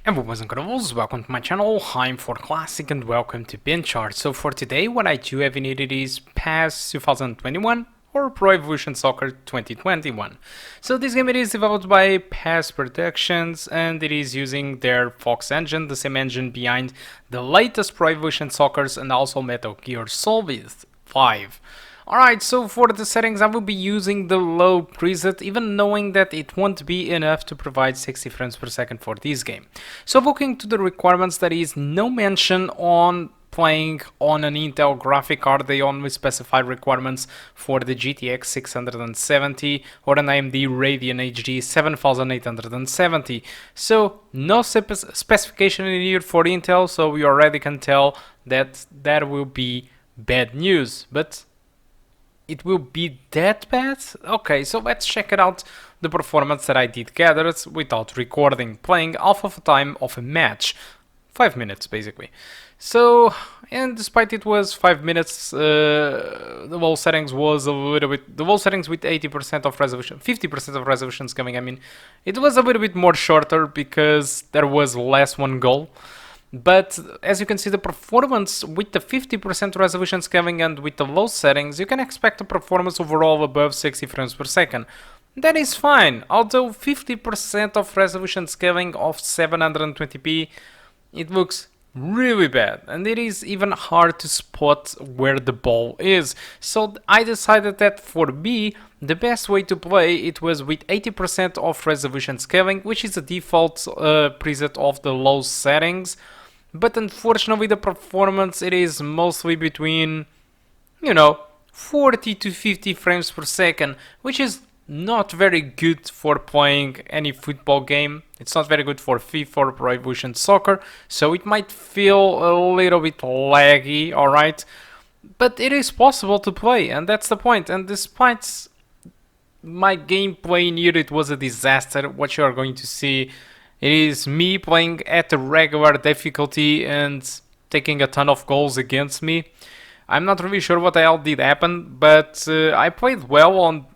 And boys and girls, welcome to my channel. I'm for Classic and welcome to BenchART. So for today, what I do have in it is PES 2021 or Pro Evolution Soccer 2021. So this game it is developed by PES Productions and it is using their Fox engine, the same engine behind the latest Pro Evolution Soccers and also Metal Gear Solid 5. Alright, so for the settings I will be using the low preset, even knowing that it won't be enough to provide 60 frames per second for this game. So looking to the requirements, there is no mention on playing on an Intel graphic card. They only specify requirements for the GTX 670 or an AMD Radeon HD 7870. So no specification in here for Intel, so we already can tell that that will be bad news. But it will be that bad? Okay, so let's check it out, the performance that I did gather without recording, playing half of the time of a match. 5 minutes basically. So, and despite it was 5 minutes, the wall settings was a little bit, the wall settings with 80% of resolution, 50% of resolutions coming, I mean, it was a little bit more shorter because there was less one goal. But as you can see, the performance with the 50% resolution scaling and with the low settings, you can expect a performance overall above 60 frames per second. That is fine, although 50% of resolution scaling of 720p, it looks really bad, and it is even hard to spot where the ball is. So I decided that for me, the best way to play it was with 80% of resolution scaling, which is the default preset of the low settings. But unfortunately the performance it is mostly between, 40 to 50 frames per second, which is not very good for playing any football game. It's not very good for FIFA or Pro Evolution Soccer, so it might feel a little bit laggy, alright? But it is possible to play, and that's the point. And despite my gameplay in here, it was a disaster. What you are going to see, it is me playing at a regular difficulty and taking a ton of goals against me. I'm not really sure what the hell did happen, but I played well on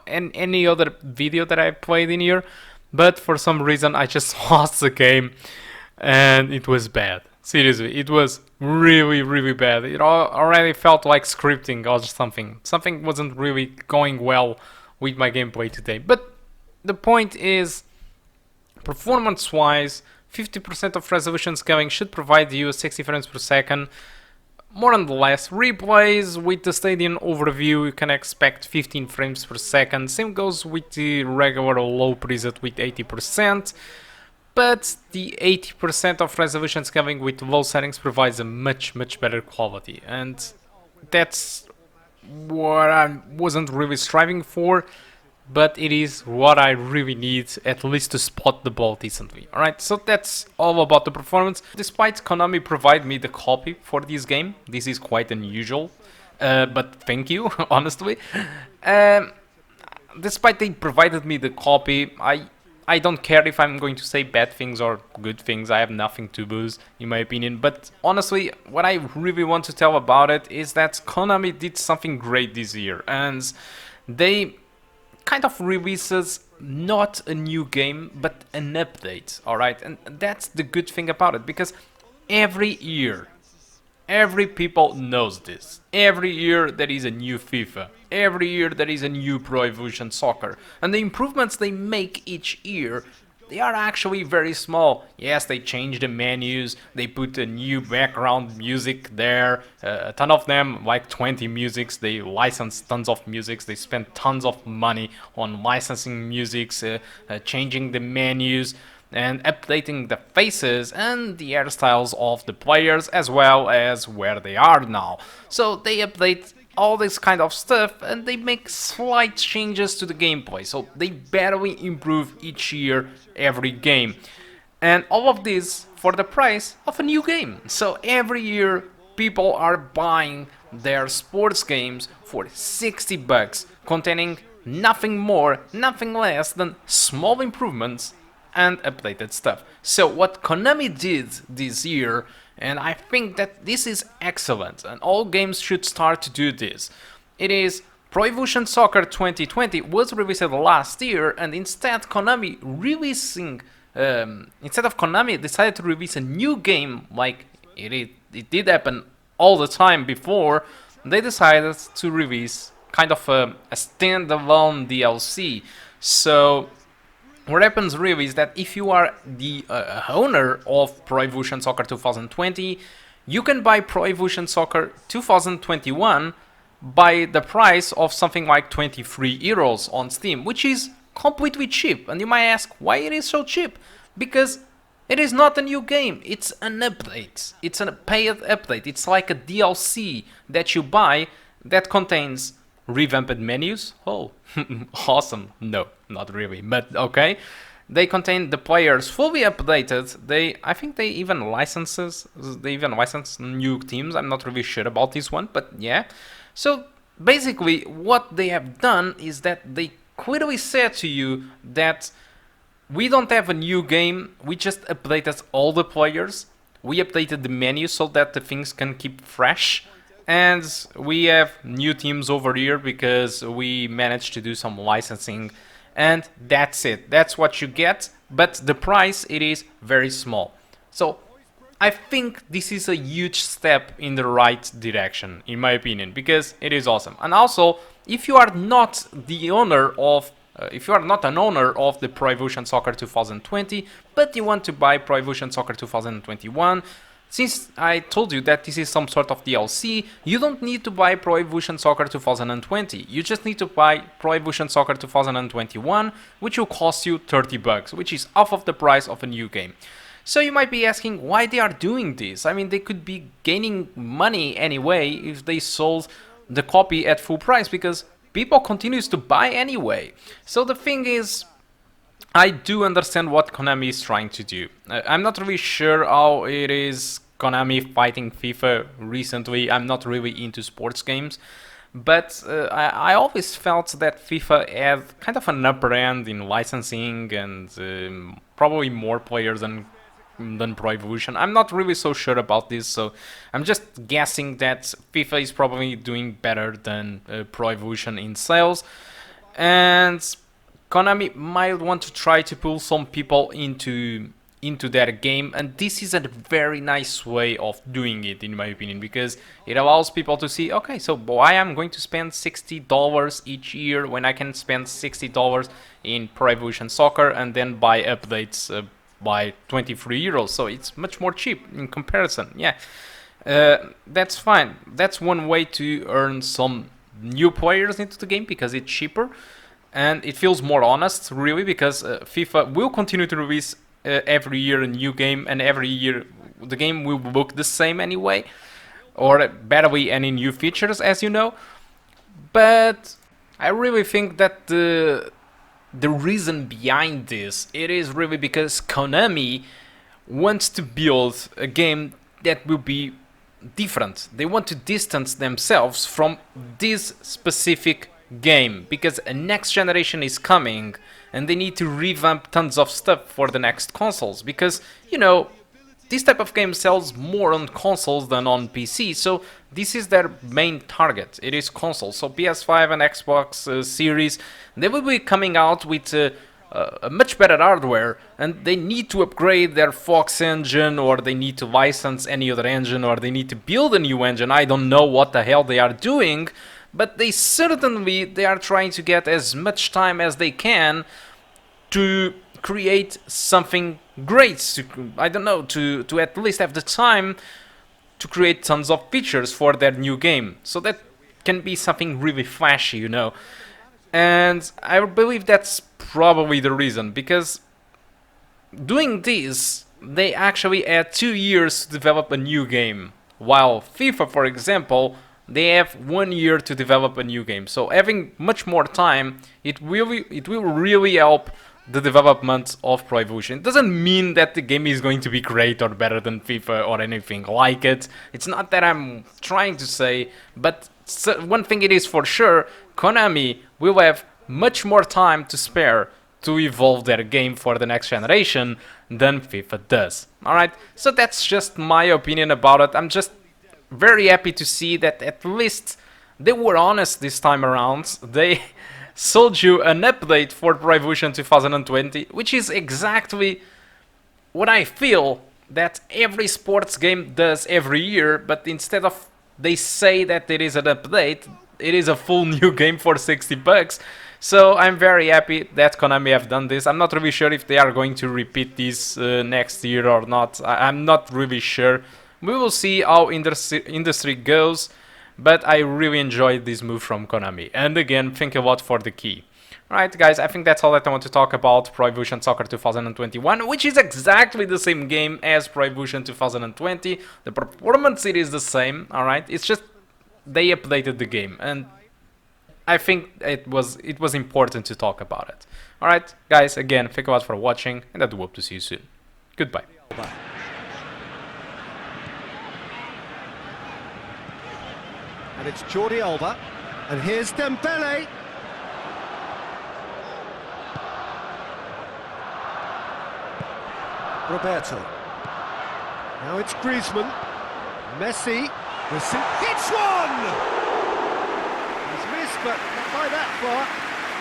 any other video that I played in here, but for some reason I just lost the game and it was bad. Seriously, it was really bad. It already felt like scripting or something. Something wasn't really going well with my gameplay today. But the point is, performance-wise, 50% of resolution scaling should provide you 60 frames per second. More or less, replays with the stadium overview, you can expect 15 frames per second. Same goes with the regular low preset with 80%. But the 80% of resolution scaling with low settings provides a much better quality. And that's what I wasn't really striving for, but it is what I really need, at least to spot the ball decently. Alright, so that's all about the performance. Despite Konami provide me the copy for this game, this is quite unusual, but thank you, honestly. Despite they provided me the copy, I don't care if I'm going to say bad things or good things. I have nothing to lose, in my opinion. But honestly, what I really want to tell about it is that Konami did something great this year, and they kind of releases not a new game but an update, alright? And that's the good thing about it, because every year, every people knows this. Every year there is a new FIFA. Every year there is a new Pro Evolution Soccer. And the improvements they make each year, they are actually very small. Yes, they change the menus, they put a new background music there, a ton of them, like 20 musics, they license tons of musics, they spend tons of money on licensing musics, changing the menus, and updating the faces and the hairstyles of the players, as well as where they are now. So they update all this kind of stuff and they make slight changes to the gameplay, so they barely improve each year every game, and all of this for the price of a new game. So every year people are buying their sports games for 60 bucks, containing nothing more, nothing less than small improvements and updated stuff. So what Konami did this year, and I think that this is excellent, and all games should start to do this, it is Pro Evolution Soccer 2020 was released last year, and instead Konami releasing instead of Konami decided to release a new game like it did happen all the time before, they decided to release kind of a standalone DLC. So what happens really is that if you are the owner of Pro Evolution Soccer 2020, you can buy Pro Evolution Soccer 2021 by the price of something like 23 euros on Steam, which is completely cheap. And you might ask why it is so cheap? Because it is not a new game, it's an update. It's a paid update. It's like a DLC that you buy that contains revamped menus. Oh, awesome. No, not really, but okay. They contain the players fully updated. I think they even license new teams. I'm not really sure about this one, but yeah. So basically what they have done is that they clearly said to you that we don't have a new game, we just updated all the players, we updated the menu so that the things can keep fresh, and we have new teams over here because we managed to do some licensing, and that's it. That's what you get, but the price, it is very small. So I think this is a huge step in the right direction, in my opinion, because it is awesome. And also, if you are not the owner of if you are not an owner of the Pro Evolution Soccer 2020, but you want to buy Pro Evolution Soccer 2021, since I told you that this is some sort of DLC, you don't need to buy Pro Evolution Soccer 2020. You just need to buy Pro Evolution Soccer 2021, which will cost you 30 bucks, which is half of the price of a new game. So you might be asking why they are doing this. I mean, they could be gaining money anyway if they sold the copy at full price, because people continues to buy anyway. So the thing is, I do understand what Konami is trying to do. I'm not really sure how it is Konami fighting FIFA recently. I'm not really into sports games, but I always felt that FIFA had kind of an upper hand in licensing and probably more players than Pro Evolution. I'm not really so sure about this, so I'm just guessing that FIFA is probably doing better than Pro Evolution in sales, and Konami might want to try to pull some people into their game, and this is a very nice way of doing it, in my opinion, because it allows people to see, okay, so why I'm going to spend $60 each year when I can spend $60 in Pro Evolution Soccer and then buy updates by 23 euros, so it's much more cheap in comparison. Yeah, that's fine. That's one way to earn some new players into the game, because it's cheaper and it feels more honest, really, because FIFA will continue to release every year a new game, and every year the game will look the same anyway, or barely any new features, as you know. But I really think that the reason behind this, it is really because Konami wants to build a game that will be different. They want to distance themselves from this specific game, because a next generation is coming and they need to revamp tons of stuff for the next consoles, because, you know, this type of game sells more on consoles than on PC, so this is their main target. It is consoles. So PS5 and Xbox Series, they will be coming out with a much better hardware, and they need to upgrade their Fox engine, or they need to license any other engine, or they need to build a new engine. I don't know what the hell they are doing, but they are trying to get as much time as they can to create something great. I don't know, to at least have the time to create tons of features for their new game, so that can be something really flashy, you know. And I believe that's probably the reason, because doing this, they actually had 2 years to develop a new game, while FIFA, for example, they have 1 year to develop a new game. So having much more time, it will really help the development of Pro Evolution. It doesn't mean that the game is going to be great or better than FIFA or anything like it. It's not that I'm trying to say, but one thing it is for sure, Konami will have much more time to spare to evolve their game for the next generation than FIFA does. Alright, so that's just my opinion about it. I'm just very happy to see that at least they were honest this time around. They sold you an update for Pro Evolution 2020, which is exactly what I feel that every sports game does every year, but instead of they say that it is an update, it is a full new game for 60 bucks. So I'm very happy that Konami have done this. I'm not really sure if they are going to repeat this next year or not. I'm not really sure. We will see how industry goes, but I really enjoyed this move from Konami. And again, think a lot for the key. Alright guys, I think that's all that I want to talk about Pro Evolution Soccer 2021, which is exactly the same game as Pro Evolution 2020. The performance it is the same, alright? It's just they updated the game, and I think it was important to talk about it. Alright, guys, again, thank you a lot for watching, and I do hope to see you soon. Goodbye. And it's Jordi Alba, and here's Dembele. Roberto. Now it's Griezmann. Messi. Hits one! But not by that far.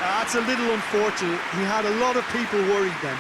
That's a little unfortunate. He had a lot of people worried then.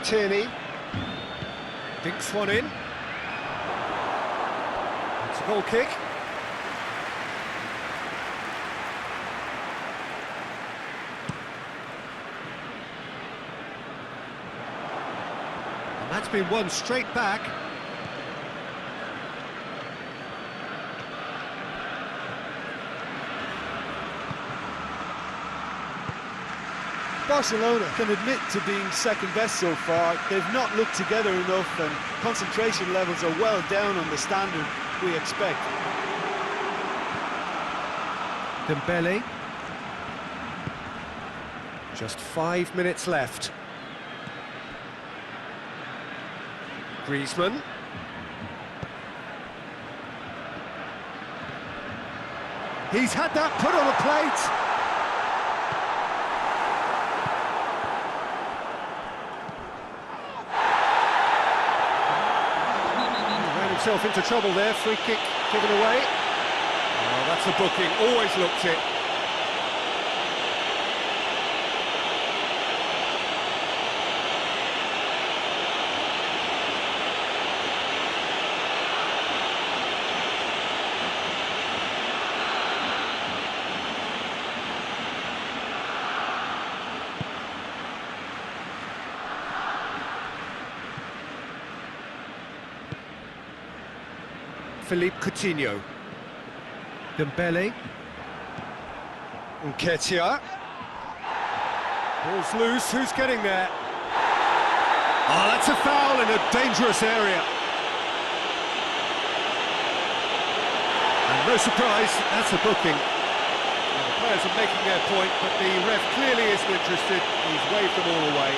Tierney dinks one in. It's a goal kick. And that's been won straight back. Barcelona can admit to being second best so far. They've not looked together enough, and concentration levels are well down on the standard we expect. Dembele. Just 5 minutes left. Griezmann. He's had that put on a plate. Himself into trouble there, free kick given away. Oh, that's a booking, always looked it. Philippe Coutinho. Dembele. Nketiah. Ball's loose, who's getting there? Oh, that's a foul in a dangerous area. And no surprise, that's a booking. Well, the players are making their point, but the ref clearly isn't interested. He's waved them all away.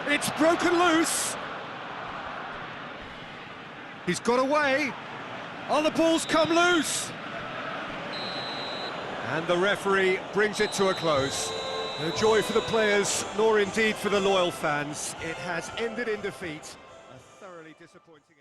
It's broken loose. He's got away. Oh, the ball's come loose. And the referee brings it to a close. No joy for the players, nor indeed for the loyal fans. It has ended in defeat. A thoroughly disappointing...